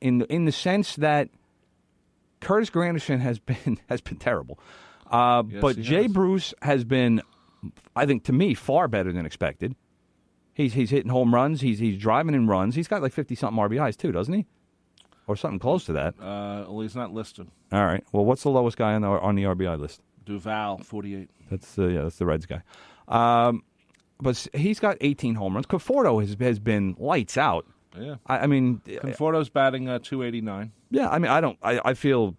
in the sense that Curtis Granderson has been terrible. But Jay Bruce has been, I think, to me, far better than expected. He's hitting home runs. He's driving in runs. He's got like 50-something RBIs too, doesn't he? Or something close to that. Well, he's not listed. All right. Well, what's the lowest guy on the RBI list? Duval, 48. That's the Reds guy. But he's got 18 home runs. Conforto has been lights out. Yeah. I mean, Conforto's batting 289. Yeah, I mean, I feel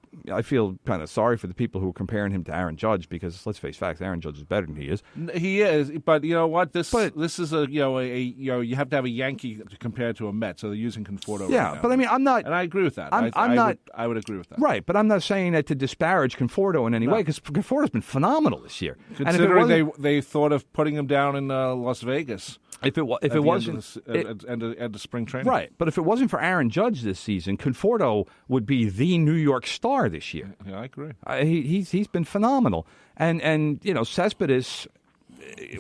kind of sorry for the people who are comparing him to Aaron Judge because let's face facts, Aaron Judge is better than he is. He is, but you know what? This is you have to have a Yankee to compare to a Met, so they're using Conforto. Yeah, right now. but I mean, I'm not, and I agree with that. I would agree with that. Right, but I'm not saying that to disparage Conforto in any way because Conforto's been phenomenal this year. Considering they thought of putting him down in Las Vegas. If it wasn't at the spring training, right? But if it wasn't for Aaron Judge this season, Conforto would be the New York star this year. Yeah, I agree. He's been phenomenal, and you know Cespedes.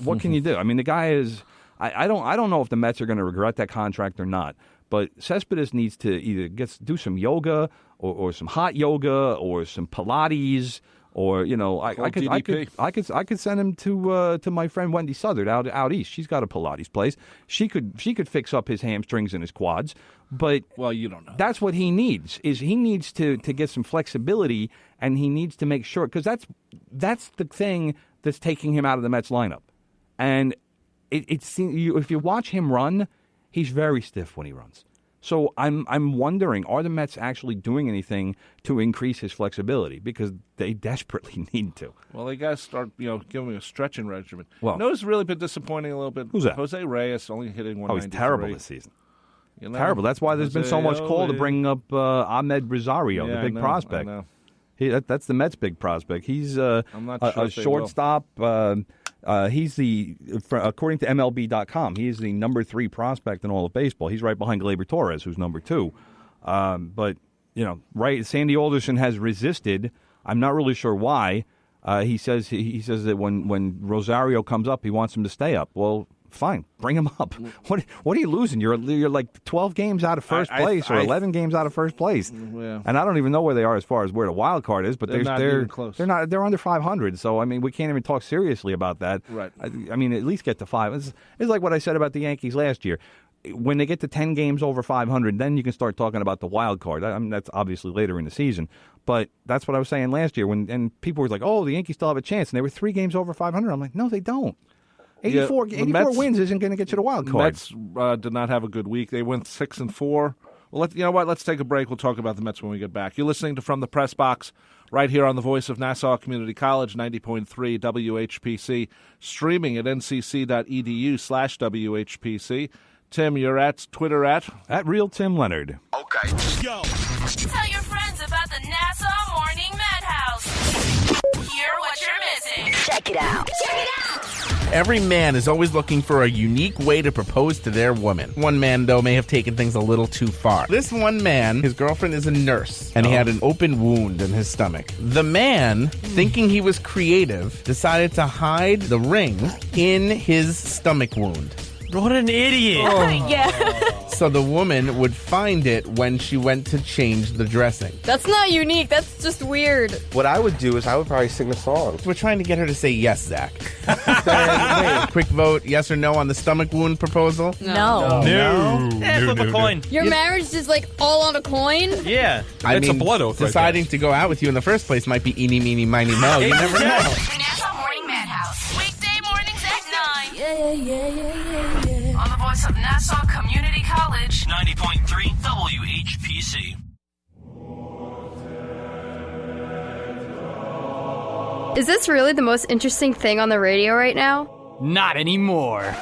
What can you do? I mean, the guy is. I don't know if the Mets are going to regret that contract or not. But Cespedes needs to either do some yoga or some hot yoga or some Pilates. Or I could send him to my friend Wendy Southard out east. She's got a Pilates place. She could fix up his hamstrings and his quads. But you don't know. That's what he needs. He needs to get some flexibility, and he needs to make sure because that's the thing that's taking him out of the Mets lineup. And if you watch him run, he's very stiff when he runs. So I'm wondering, are the Mets actually doing anything to increase his flexibility? Because they desperately need to. Well, they got to start, giving him a stretching regimen. Well, who's really been disappointing a little bit? Who's that? Jose Reyes, only hitting 193. Oh, he's terrible this season. Terrible. That's why there's been so much call to bring up Ahmed Rosario, the big prospect. I know. That's the Mets' big prospect. He's I'm not sure a shortstop. He's according to MLB.com, he is the number 3 prospect in all of baseball. He's right behind Gleyber Torres, who's number 2. But right, Sandy Alderson has resisted. I'm not really sure why. He says that when Rosario comes up, he wants him to stay up. Well, fine, bring him up. What are you losing? You're like 12 games out of first place or 11 games out of first place. Yeah. And I don't even know where they are as far as where the wild card is, but they're not even close. They're under 500. So I mean, we can't even talk seriously about that. Right. I mean, at least get to 5. It's like what I said about the Yankees last year. When they get to 10 games over 500, then you can start talking about the wild card. I mean, that's obviously later in the season. But that's what I was saying last year and people were like, "Oh, the Yankees still have a chance." And they were 3 games over 500. I'm like, "No, they don't." 84 wins isn't going to get you the wild card. Mets did not have a good week. They went 6-4. Well, you know what? Let's take a break. We'll talk about the Mets when we get back. You're listening to From the Press Box right here on the voice of Nassau Community College, 90.3 WHPC, streaming at ncc.edu/WHPC. Tim, you're at Twitter at Real Tim Leonard. Okay. Go. Tell your friends about the Nassau Morning Madhouse. Hear what you're missing. Check it out. Check it out. Every man is always looking for a unique way to propose to their woman. One man, though, may have taken things a little too far. This one man, his girlfriend is a nurse, and he had an open wound in his stomach. The man, thinking he was creative, decided to hide the ring in his stomach wound. What an idiot. Yeah. So the woman would find it when she went to change the dressing. That's not unique. That's just weird. What I would do is I would probably sing the song. We're trying to get her to say yes, Zach. Quick vote, yes or no on the stomach wound proposal? No. Flip a coin. Your marriage is like all on a coin? Yeah. It's a blood oath. Deciding to go out with you in the first place might be eeny, meeny, miny, mo. You never know. Nassau Morning Madhouse. Weekday mornings at 9. Yeah. On the voice of Nassau Community College. 90.3 WHPC. Is this really the most interesting thing on the radio right now? Not anymore.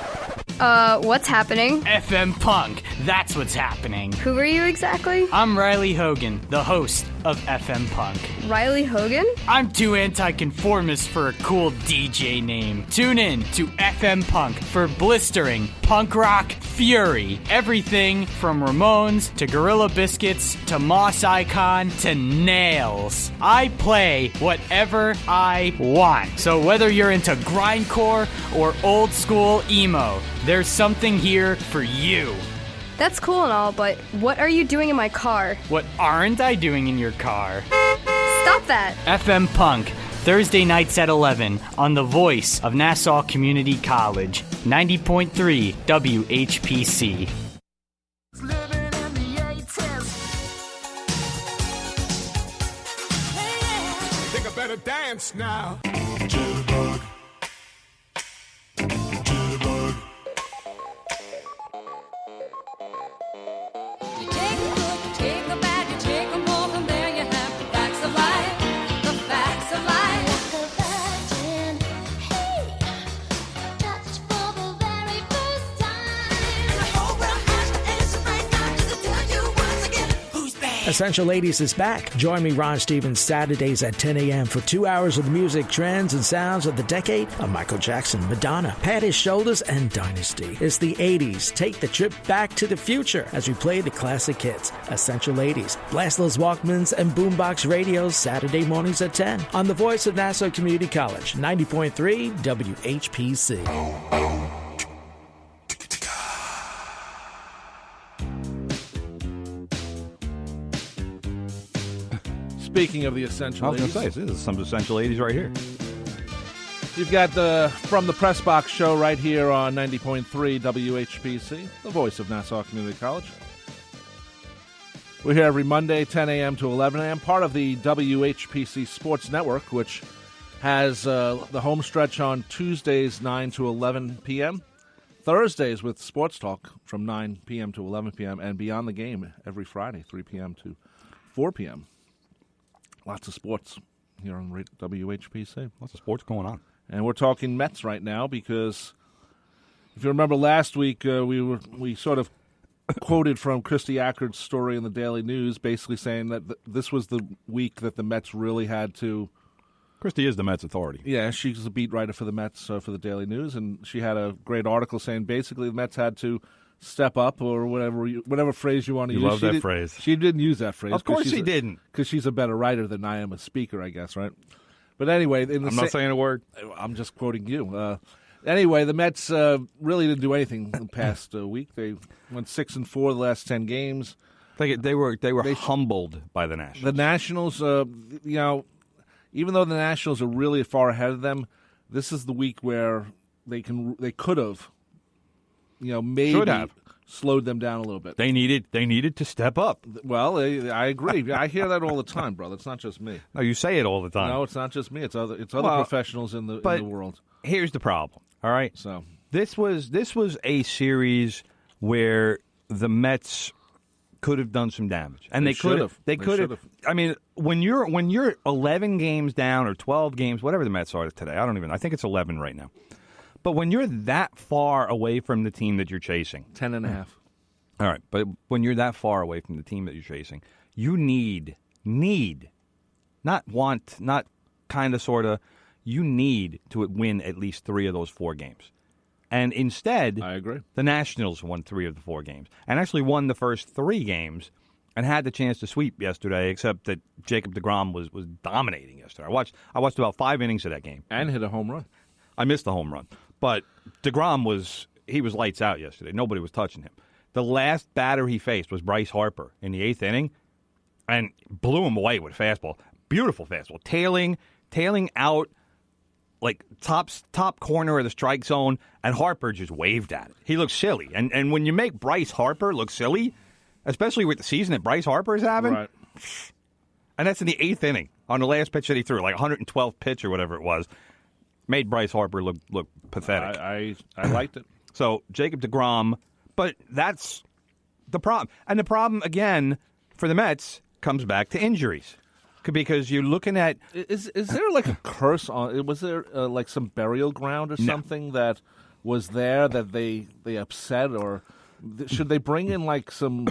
What's happening? FM Punk, that's what's happening. Who are you exactly? I'm Riley Hogan, the host of FM Punk. Riley Hogan? I'm too anti-conformist for a cool DJ name. Tune in to FM Punk for blistering punk rock fury. Everything from Ramones to Gorilla Biscuits to Moss Icon to Nails. I play whatever I want. So whether you're into grindcore or old school emo, there's something here for you. That's cool and all, but what are you doing in my car? What aren't I doing in your car? Stop that! FM Punk, Thursday nights at 11 on the voice of Nassau Community College, 90.3 WHPC. Think I better dance now. Essential Ladies is back. Join me, Ron Stevens, Saturdays at 10 a.m. for 2 hours of the music, trends, and sounds of the decade of Michael Jackson, Madonna, Pat His Shoulders, and Dynasty. It's the 80s. Take the trip back to the future as we play the classic hits. Essential Ladies. Blast those Walkmans and Boombox radios Saturday mornings at 10 on the voice of Nassau Community College, 90.3 WHPC. Speaking of the Essential I was Ladies. going to say, this is some Essential Ladies right here. You've got From the Pressbox show right here on 90.3 WHPC, the voice of Nassau Community College. We're here every Monday, 10 a.m. to 11 a.m., part of the WHPC Sports Network, which has the home stretch on Tuesdays, 9 to 11 p.m., Thursdays with Sports Talk from 9 p.m. to 11 p.m., and Beyond the Game every Friday, 3 p.m. to 4 p.m. Lots of sports here on WHPC. Lots of sports going on. And we're talking Mets right now because if you remember last week, we sort of quoted from Christy Ackard's story in the Daily News, basically saying that this was the week that the Mets really had to. Christy is the Mets authority. Yeah, she's a beat writer for the Mets for the Daily News, and she had a great article saying basically the Mets had to step up, or whatever phrase you want to use. You love that phrase. She didn't use that phrase. Of course she didn't. Because she's a better writer than I am a speaker, I guess, right? But anyway, I'm not saying a word. I'm just quoting you. Anyway, the Mets really didn't do anything the past week. They went 6-4 the last 10 games. They were humbled by the Nationals. The Nationals, even though the Nationals are really far ahead of them, this is the week where they could have, maybe should have slowed them down a little bit. They needed to step up. Well, I agree. I hear that all the time, brother. It's not just me. No, you say it all the time. No, it's not just me. It's other professionals in the world. Here's the problem. All right. So this was a series where the Mets could have done some damage, and they could have. They could have. I mean, when you're 11 games down or 12 games, whatever the Mets are today, I think it's 11 right now. But when you're that far away from the team that you're chasing, 10.5. All right, but when you're that far away from the team that you're chasing, you need, not want, not kind of, sort of, you need to win at least 3 of those 4 games. And instead, I agree. The Nationals won 3 of the 4 games and actually won the first 3 games and had the chance to sweep yesterday, except that Jacob deGrom was dominating yesterday. I watched about 5 innings of that game. And hit a home run. I missed the home run. But deGrom was lights out yesterday. Nobody was touching him. The last batter he faced was Bryce Harper in the 8th inning and blew him away with a fastball. Beautiful fastball. Tailing out like top corner of the strike zone, and Harper just waved at it. He looked silly. And when you make Bryce Harper look silly, especially with the season that Bryce Harper is having, right. And that's in the 8th inning on the last pitch that he threw, like 112th pitch or whatever it was, made Bryce Harper look pathetic. I liked it. So Jacob deGrom, but that's the problem. And the problem, again, for the Mets comes back to injuries. Because you're looking at... Is there like a curse on... Was there like some burial ground or something that was there that they upset? Or should they bring in like some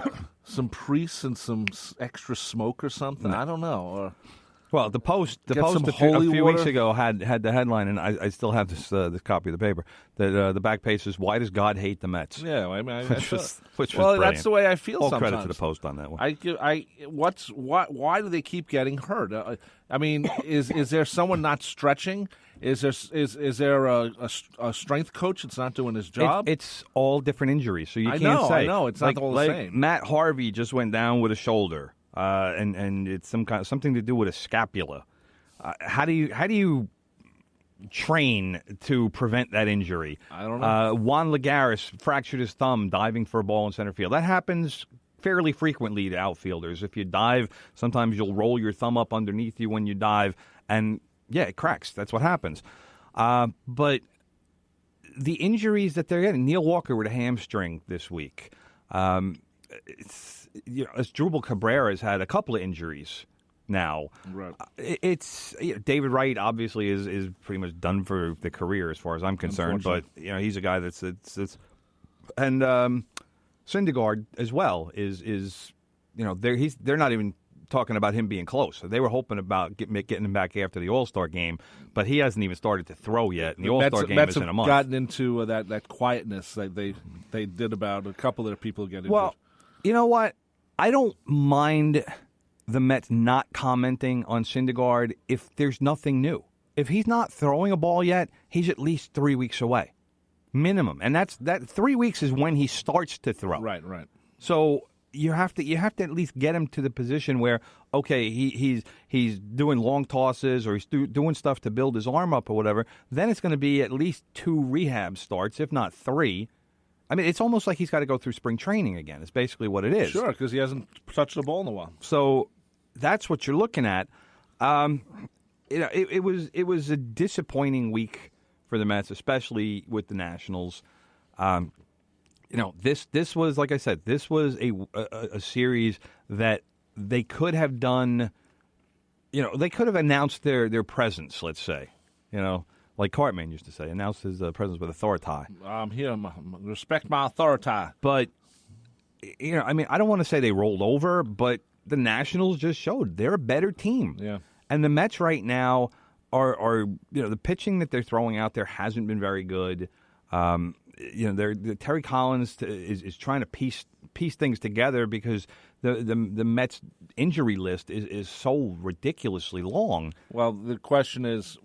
priests and some extra smoke or something? I don't know. Or Well, the Post Get some a holy few water. weeks ago had the headline, and I still have this copy of the paper. That the back page says, "Why does God hate the Mets?" Yeah, I mean, which was well, brilliant. that's the way I feel. All sometimes. credit to the Post on that one. Why do they keep getting hurt? I mean, is there someone not stretching? Is there a strength coach that's not doing his job? It's all different injuries, so you can't say. I know, it's not all the same. Matt Harvey just went down with a shoulder, and it's something to do with a scapula. How do you train to prevent that injury? I don't know. Juan Lagares fractured his thumb diving for a ball in center field. That happens fairly frequently to outfielders. If you dive, sometimes you'll roll your thumb up underneath you when you dive, and yeah, it cracks. That's what happens. But the injuries that they're getting, Neil Walker with a hamstring this week. Asdrubal Cabrera has had a couple of injuries now. Right. David Wright obviously is pretty much done for the career as far as I'm concerned. But he's a guy that's and Syndergaard as well is they're not even talking about him being close. So they were hoping about getting him back after the All-Star game, but he hasn't even started to throw yet. And the All-Star game is in a month. Gotten into that quietness that they did about a couple of their people getting. Well, you know what? I don't mind the Mets not commenting on Syndergaard if there's nothing new. If he's not throwing a ball yet, he's at least 3 weeks away, minimum, and that 3 weeks is when he starts to throw. Right. So you have to at least get him to the position where, okay, he's doing long tosses or he's doing stuff to build his arm up or whatever. Then it's going to be at least 2 rehab starts, if not 3. I mean, it's almost like he's got to go through spring training again. It's basically what it is. Sure, because he hasn't touched the ball in a while. So that's what you're looking at. It was a disappointing week for the Mets, especially with the Nationals. This was, like I said, this was a series that they could have done. They could have announced their presence. Let's say, like Cartman used to say, announced his presence with authority. I'm here, respect my authority. But I mean, I don't want to say they rolled over, but the Nationals just showed they're a better team. Yeah, and the Mets right now are the pitching that they're throwing out there hasn't been very good. Terry Collins is trying to piece things together because the Mets injury list is so ridiculously long. Well, the question is,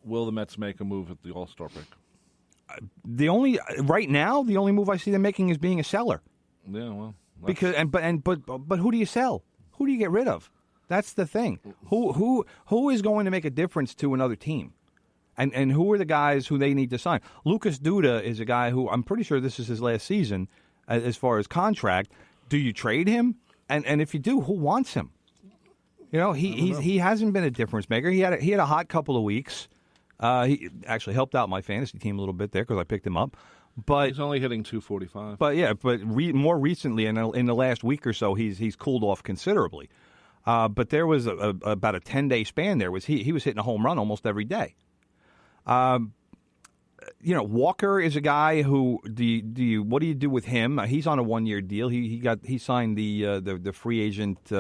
will the Mets make a move at the All-Star pick? Right now, the only move I see them making is being a seller. Yeah, well, but who do you sell? Who do you get rid of? That's the thing. Who is going to make a difference to another team? And who are the guys who they need to sign? Lucas Duda is a guy who I'm pretty sure this is his last season as far as contract. Do you trade him? And if you do, who wants him? He hasn't been a difference maker. He had a hot couple of weeks. He actually helped out my fantasy team a little bit there because I picked him up. But he's only hitting .245. But yeah, more recently in the last week or so, he's cooled off considerably. But there was about a 10-day span there. He was hitting a home run almost every day. Walker is a guy who what do you do with him? He's on a 1-year deal. He signed the free agent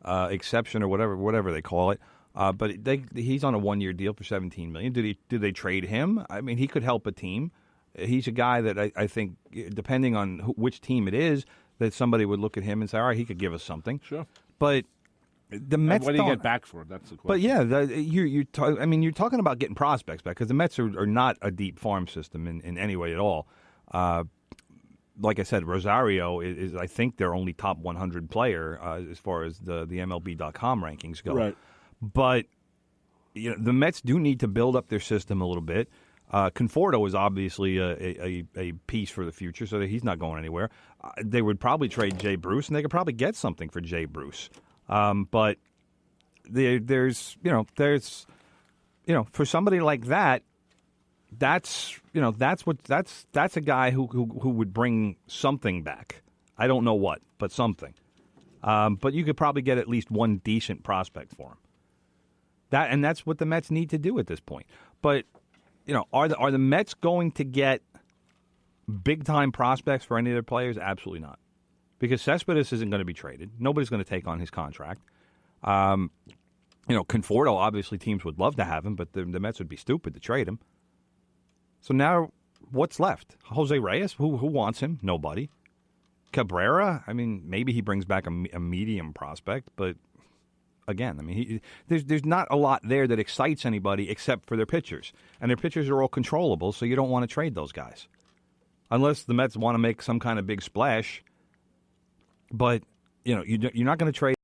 exception or whatever they call it. But he's on a 1-year deal for $17 million. Did they trade him? I mean, he could help a team. He's a guy that I think, depending on which team it is, that somebody would look at him and say, all right, he could give us something. Sure. But the Mets. What do you get back for it? That's the question. But yeah, you're talking about getting prospects back because the Mets are not a deep farm system in any way at all. Like I said, Rosario is I think their only top 100 player as far as the MLB.com rankings go. Right. But the Mets do need to build up their system a little bit. Conforto is obviously a piece for the future, so that he's not going anywhere. They would probably trade Jay Bruce, and they could probably get something for Jay Bruce. But there's for somebody like that, that's a guy who would bring something back. I don't know what, but something. But you could probably get at least one decent prospect for him. That's what the Mets need to do at this point. But are the Mets going to get big time prospects for any of their players? Absolutely not. Because Cespedes isn't going to be traded. Nobody's going to take on his contract. Conforto, obviously teams would love to have him, but the Mets would be stupid to trade him. So now what's left? Jose Reyes? Who wants him? Nobody. Cabrera? I mean, maybe he brings back a medium prospect, but again, I mean, there's not a lot there that excites anybody except for their pitchers. And their pitchers are all controllable, so you don't want to trade those guys. Unless the Mets want to make some kind of big splash. But, you're not going to trade